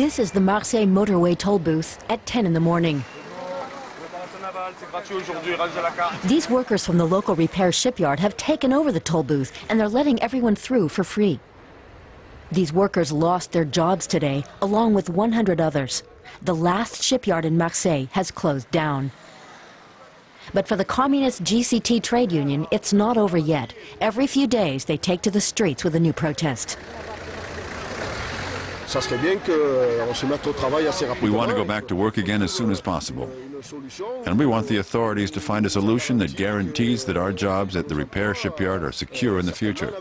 This is the Marseille motorway toll booth at 10 in the morning. These workers from the local repair shipyard have taken over the toll booth and they're letting everyone through for free. These workers lost their jobs today, along with 100 others. The last shipyard in Marseille has closed down. But for the communist GCT trade union, it's not over yet. Every few days, they take to the streets with a new protest. We want to go back to work again as soon as possible. And we want the authorities to find a solution that guarantees that our jobs at the repair shipyard are secure in the future.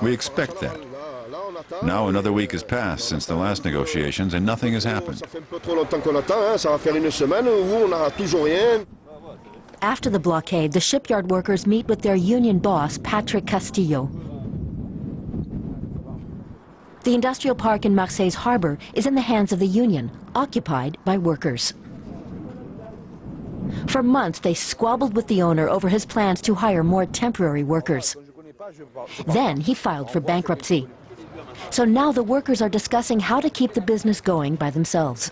We expect that. Now another week has passed since the last negotiations and nothing has happened. After the blockade, the shipyard workers meet with their union boss, Patrick Castillo. The industrial park in Marseille's harbor is in the hands of the union, occupied by workers. For months, they squabbled with the owner over his plans to hire more temporary workers. Then he filed for bankruptcy. So now the workers are discussing how to keep the business going by themselves.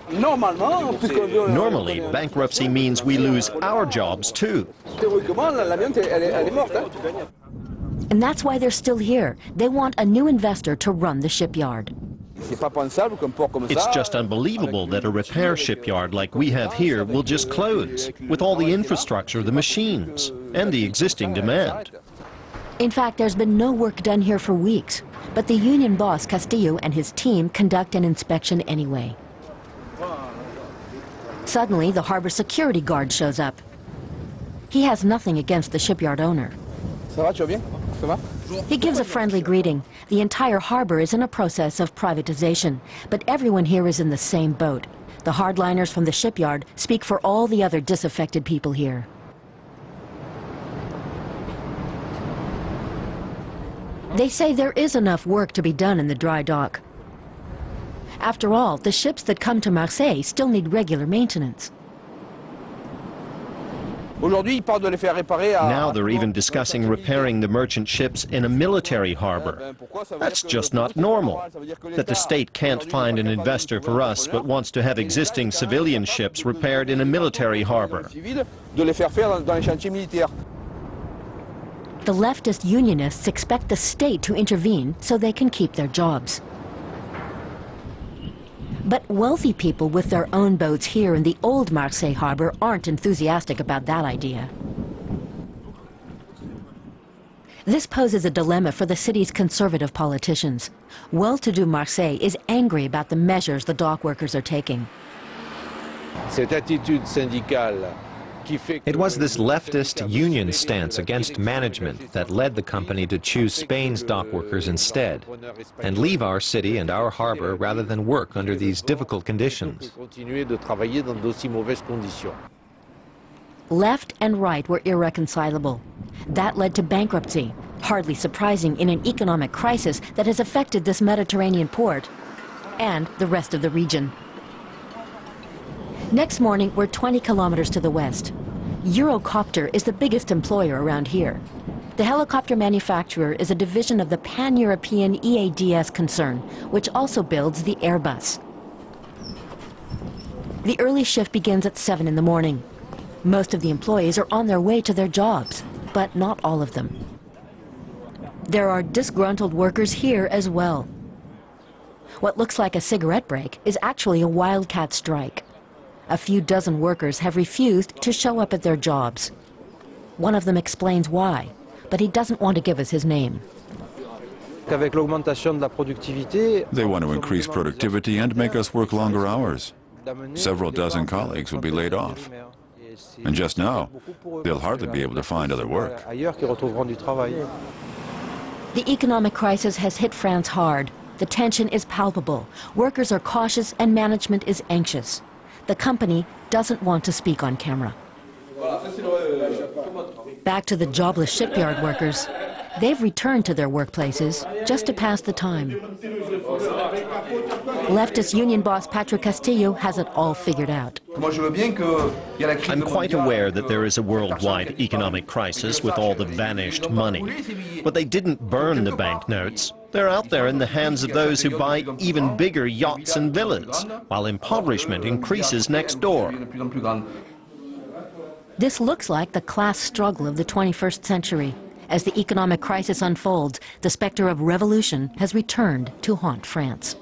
Normally, bankruptcy means we lose our jobs too. And that's why they're still here. They want a new investor to run the shipyard. It's just unbelievable that a repair shipyard like we have here will just close, with all the infrastructure, the machines, and the existing demand. In fact, there's been no work done here for weeks, but the union boss, Castillo, and his team conduct an inspection anyway. Suddenly, the harbor security guard shows up. He has nothing against the shipyard owner. He gives a friendly greeting. The entire harbor is in a process of privatization, but everyone here is in the same boat. The hardliners from the shipyard speak for all the other disaffected people here. They say there is enough work to be done in the dry dock. After all, the ships that come to Marseille still need regular maintenance. Now they're even discussing repairing the merchant ships in a military harbor. That's just not normal. That the state can't find an investor for us but wants to have existing civilian ships repaired in a military harbor. The leftist unionists expect the state to intervene so they can keep their jobs. But wealthy people with their own boats here in the old Marseille harbor aren't enthusiastic about that idea. This poses a dilemma for the city's conservative politicians. Well-to-do Marseille is angry about the measures the dock workers are taking. It was this leftist union stance against management that led the company to choose Spain's dock workers instead, and leave our city and our harbor rather than work under these difficult conditions. Left and right were irreconcilable. That led to bankruptcy, hardly surprising in an economic crisis that has affected this Mediterranean port and the rest of the region. Next morning, we're 20 kilometers to the west. Eurocopter is the biggest employer around here. The helicopter manufacturer is a division of the pan-European EADS concern, which also builds the Airbus. The early shift begins at 7 in the morning. Most of the employees are on their way to their jobs, but not all of them. There are disgruntled workers here as well. What looks like a cigarette break is actually a wildcat strike. A few dozen workers have refused to show up at their jobs. One of them explains why, but he doesn't want to give us his name. They want to increase productivity and make us work longer hours. Several dozen colleagues will be laid off. And just now, they'll hardly be able to find other work. The economic crisis has hit France hard. The tension is palpable. Workers are cautious and management is anxious. The company doesn't want to speak on camera. Back to the jobless shipyard workers. They've returned to their workplaces just to pass the time. Leftist union boss Patrick Castillo has it all figured out. I'm quite aware that there is a worldwide economic crisis with all the vanished money. But they didn't burn the banknotes. They're out there in the hands of those who buy even bigger yachts and villas, while impoverishment increases next door. This looks like the class struggle of the 21st century. As the economic crisis unfolds, the specter of revolution has returned to haunt France.